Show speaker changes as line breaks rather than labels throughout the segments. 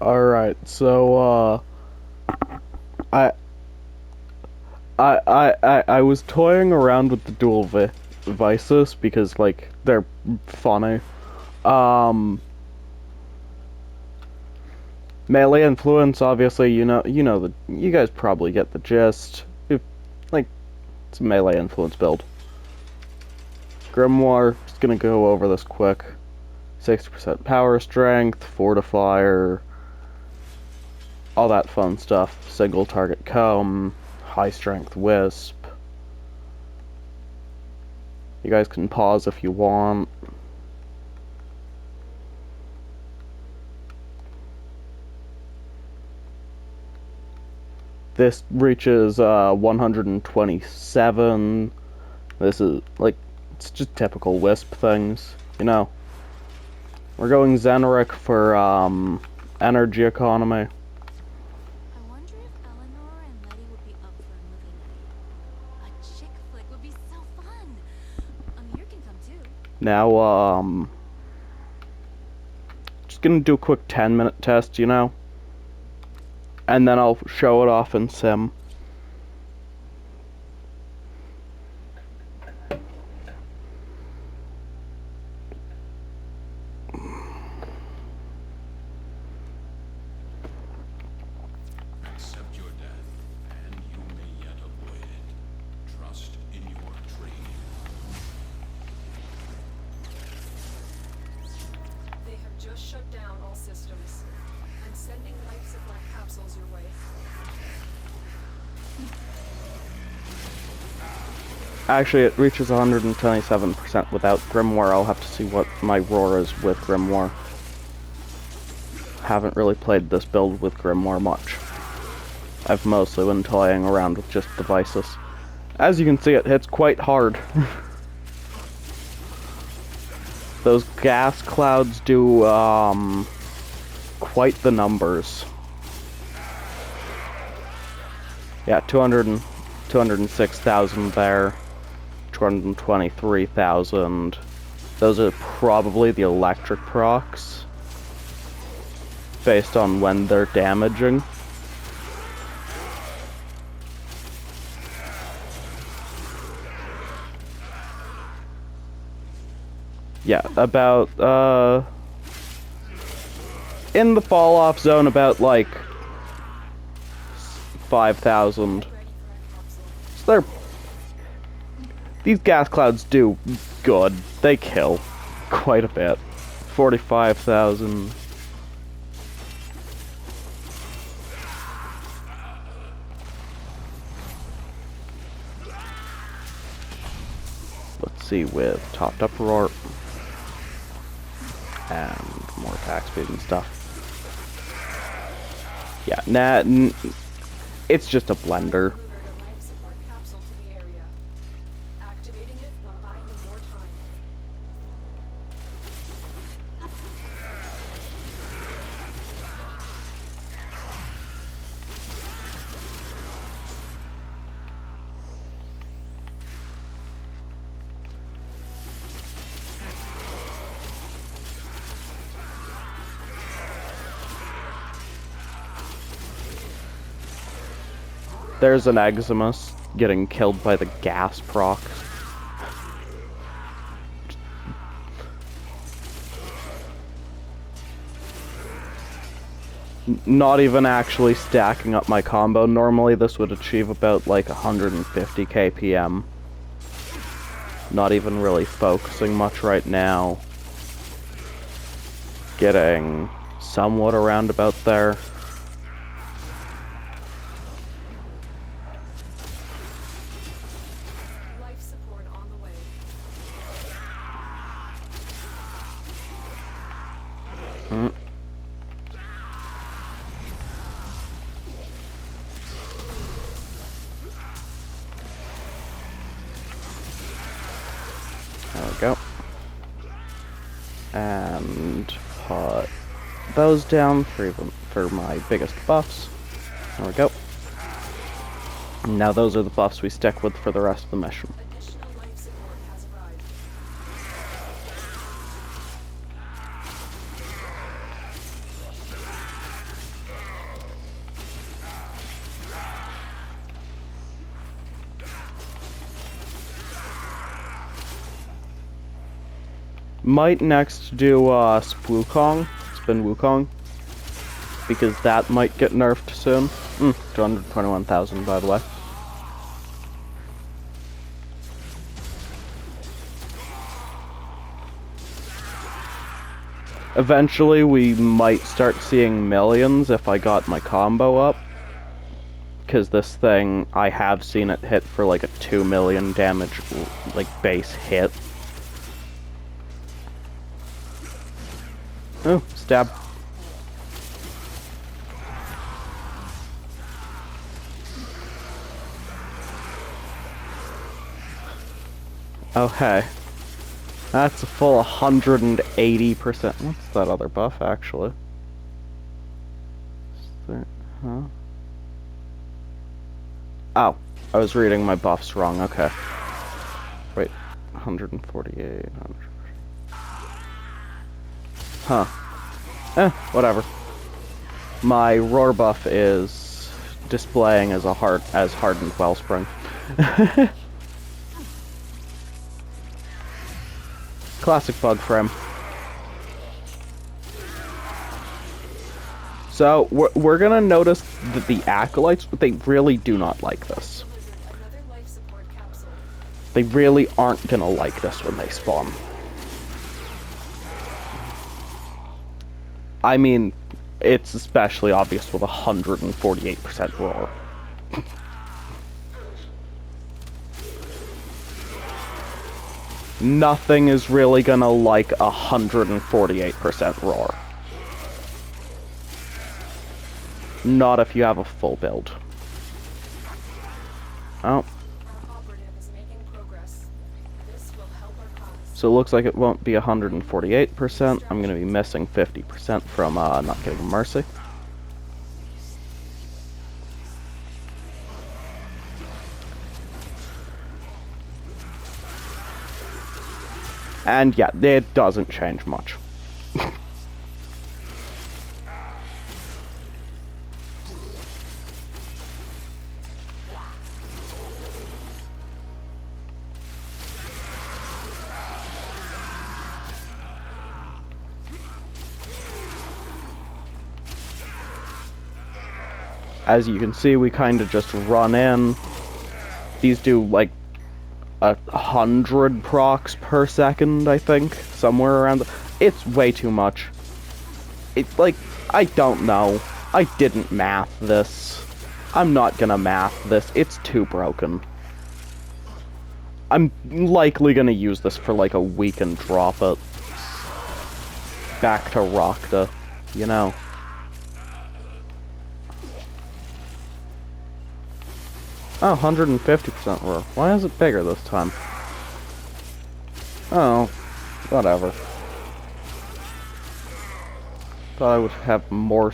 Alright, so, I, I was toying around with the dual viciss because, like, they're funny. Um, Melee influence, obviously, you guys probably get the gist. Like, it's a melee influence build. Grimoire, just gonna go over this quick. 60% power strength, fortifier, all that fun stuff. Single target comb, high strength wisp. You guys can pause if you want. This reaches 127. This is like, it's just typical wisp things, you know. We're going Zenric for energy economy.
I wonder if Eleanor and Letty would be up for a movie night. A chick flick would be so fun. Amir can come too.
Now, just gonna do a quick 10-minute test, you know. And then I'll show it off in Sim.
Accept your death, and you may yet avoid it. Trust in your training.
They have just shut down all systems. I'm sending life support capsules your way.
Actually, it reaches 127% without Grimoire. I'll have to see what my roar is with Grimoire. Haven't really played this build with Grimoire much. I've mostly been toying around with just the viciss. As you can see, it hits quite hard. Those gas clouds do, quite the numbers. Yeah, 206,000 there. 223,000. Those are probably the electric procs, based on when they're damaging. Yeah, about, in the fall-off zone, about, like, 5,000. So these gas clouds do good. They kill quite a bit. 45,000. Let's see, with topped up roar and more attack speed and stuff. Yeah, it's just a blender.
Delivered a life support capsule to the area. Activating it will buy you more time.
There's an Eximus getting killed by the gas proc. Not even actually stacking up my combo. Normally this would achieve about like 150 kpm. Not even really focusing much right now. Getting somewhat around about there.
Life support on the way.
There we go. And put those down for my biggest buffs. There we go. Now those are the buffs we stick with for the rest of the mission.
Additional life support has arrived.
Might next do Spin Wukong, because that might get nerfed soon. 221,000 by the way. Eventually we might start seeing millions if I got my combo up. Because this thing, I have seen it hit for like a 2 million damage, like, base hit. Oh, stab. Oh, hey. That's a full 180%. What's that other buff, actually? Is there, huh? Oh, I was reading my buffs wrong, okay. Wait, 148, 100. Huh. Whatever. My roar buff is displaying as hardened wellspring. Classic bug frame. So, we're gonna notice that the acolytes, they really do not like this.
Another life support capsule.
They really aren't gonna like this when they spawn. I mean, it's especially obvious with 148% roar. Nothing is really gonna like 148% roar. Not if you have a full build. Oh.
Our operative is making progress. This will help our cause.
So it looks like it won't be 148%. I'm gonna be missing 50% from not getting a mercy. And yeah, it doesn't change much. As you can see, we kind of just run in. These do like 100 procs per second, I think, somewhere around. It's way too much. It's like, I don't know. I didn't math this. I'm not gonna math this. It's too broken. I'm likely gonna use this for like a week and drop it back to Rakta, you know. Oh, 150% roar. Why is it bigger this time? Oh, whatever. Thought I would have more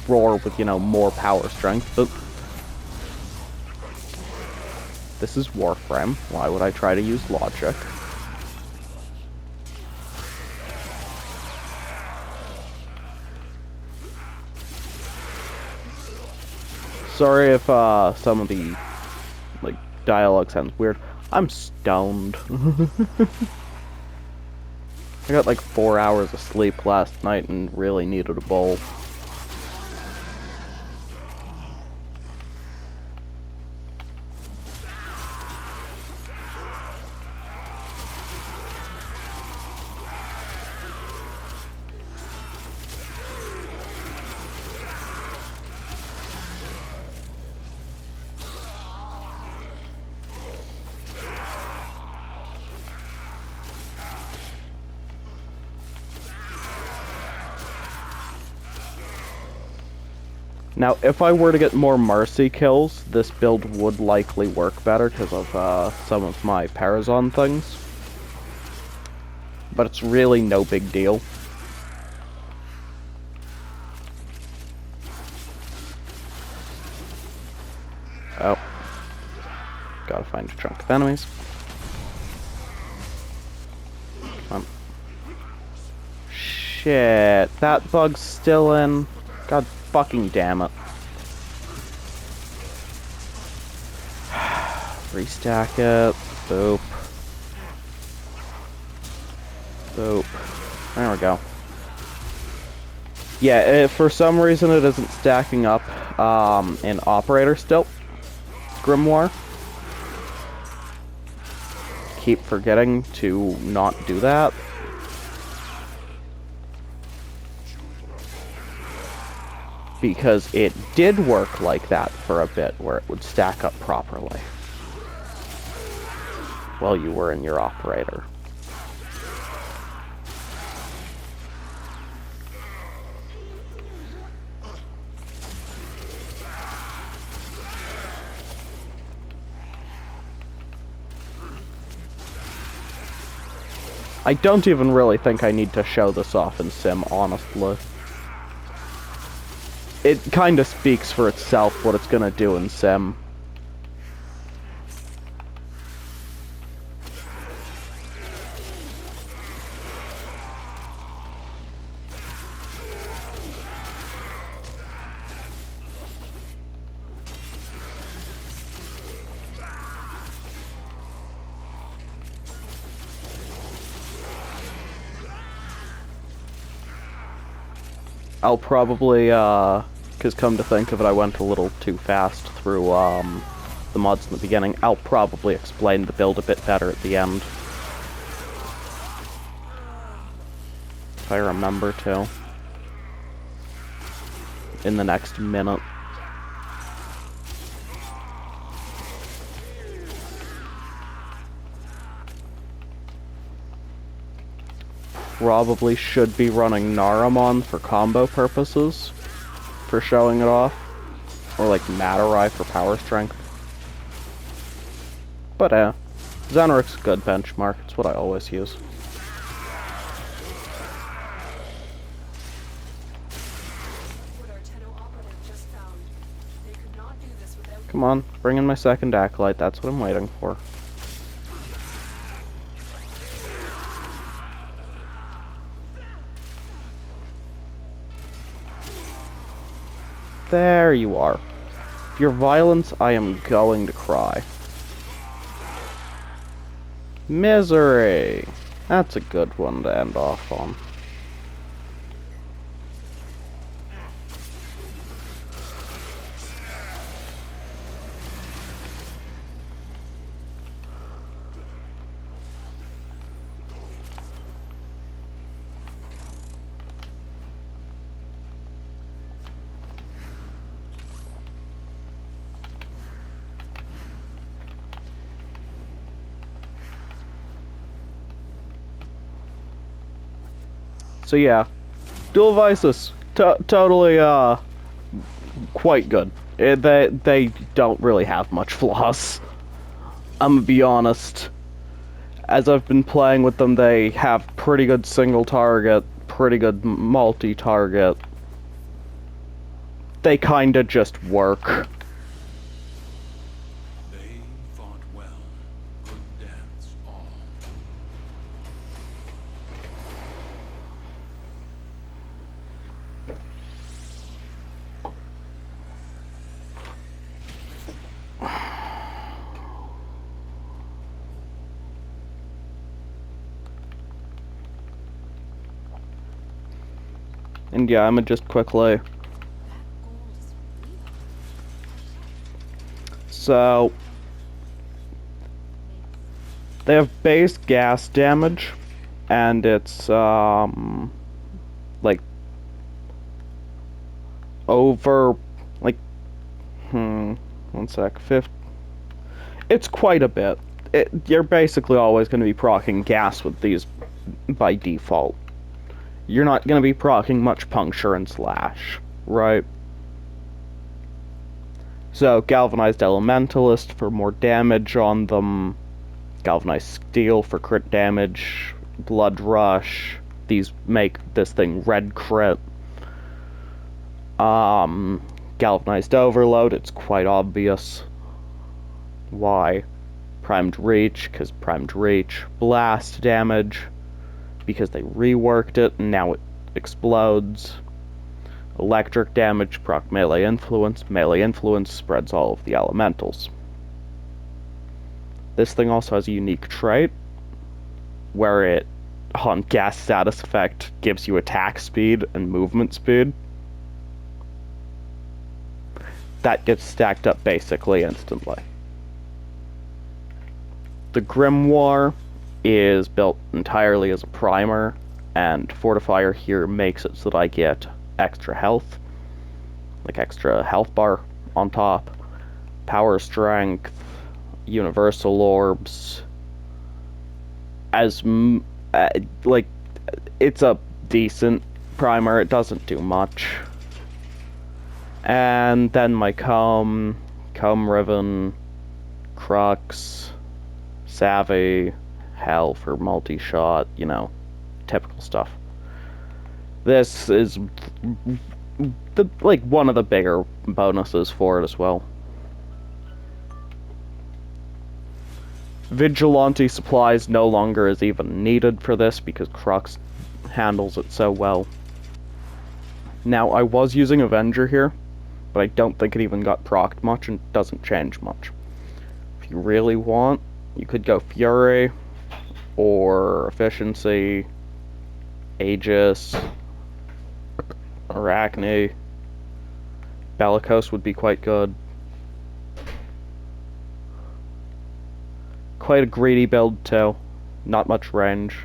roar with, you know, more power strength, but this is Warframe. Why would I try to use logic? Sorry if some of the like dialogue sounds weird. I'm stoned. I got like 4 hours of sleep last night and really needed a bowl. Now, if I were to get more Mercy kills, this build would likely work better because of some of my Parazon things. But it's really no big deal. Oh. Gotta find a chunk of enemies. Shit, that bug's still in. God fucking damn it. Restack it. Boop. Boop. There we go. Yeah, for some reason it isn't stacking up in Operator still. Grimoire. Keep forgetting to not do that. Because it did work like that for a bit, where it would stack up properly while you were in your Operator. I don't even really think I need to show this off in Sim, honestly. It kind of speaks for itself what it's gonna do in Sim. I'll probably, because come to think of it, I went a little too fast through, the mods in the beginning. I'll probably explain the build a bit better at the end. If I remember to. In the next minute. Probably should be running Naramon for combo purposes, for showing it off, or like Matarai for power strength. But Zenric's a good benchmark, it's what I always use.
What our Tenno operative just found. They could not do this without.
Come on, bring in my second Acolyte, that's what I'm waiting for. There you are. Your violence, I am going to cry. Misery! That's a good one to end off on. So yeah, dual viciss, totally quite good. They don't really have much flaws. I'm gonna be honest. As I've been playing with them, they have pretty good single target, pretty good multi-target. They kinda just work.
They fought well. Good dance all.
And yeah, I'ma just quickly.
That gold is real.
So they have base gas damage, and it's like over like 1 sec, 50. It's quite a bit. You're basically always going to be proccing gas with these by default. You're not going to be proccing much puncture and slash, right? So, Galvanized Elementalist for more damage on them. Galvanized Steel for crit damage. Blood Rush. These make this thing red crit. Galvanized Overload, it's quite obvious. Why? Primed Reach, because Primed Reach. Blast damage, because they reworked it and now it explodes. Electric damage, proc melee influence. Melee influence spreads all of the elementals. This thing also has a unique trait where it on gas status effect gives you attack speed and movement speed. That gets stacked up basically instantly. The Grimoire is built entirely as a primer, and Fortifier here makes it so that I get extra health, like extra health bar on top, power strength, universal orbs, like, it's a decent primer, it doesn't do much. And then my comb ribbon, crux, savvy, hell for multi-shot, you know, typical stuff. This is one of the bigger bonuses for it as well. Vigilante supplies no longer is even needed for this because Crux handles it so well. Now, I was using Avenger here, but I don't think it even got procced much and doesn't change much. If you really want, you could go Fury, or Efficiency, Aegis, Arachne. Bellicose would be quite good. Quite a greedy build too. Not much range.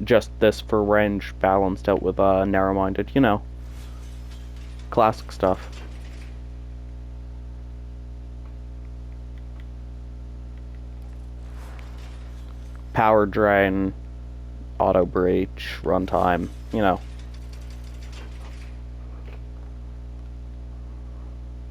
Just this for range balanced out with narrow-minded, you know. Classic stuff. Power drain, auto breach, runtime, you know.